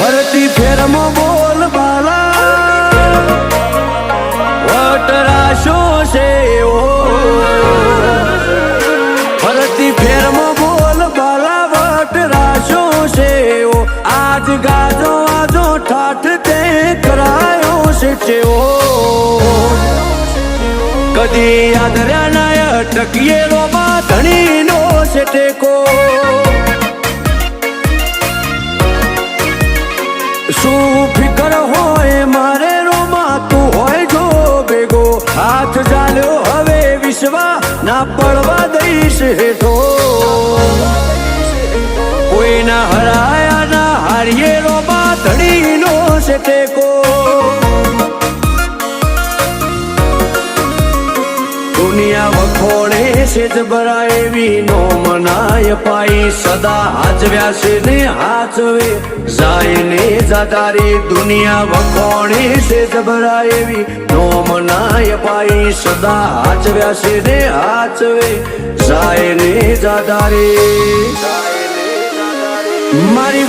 ફરતી ફેરમાં બોલ બાલા વટરાશો છે ઓ ફરતી ફેરમાં બોલ બાલા વટરાશો છે ઓ આજ ગાજો આજો ઠાઠ તે કરાયો છે ચેવો કદી આદર્યા નાય ટકીએ રોમાં ધણીનો છે ટેકો શું ફિકર હોય મારે રોમાં તું હોય જો ભેગો હાથ ચાલ્યો હવે વિશ્વા ના પડવા દઈશ હેઠો કોઈના હરાયા ના હારીએ રોમાં ધણીનો છે ટેકો દુનિયા વખોડે છે જબરા એવી નો મનાય પાઈ સદા હાજવ્યા છે ને હાચવે જાય ને જાતારી દુનિયા વખોડે છે જબરા એવી નો મનાય પાઈ સદા હાજવ્યા છે ને હાચવે જાય ને જાતારી મારી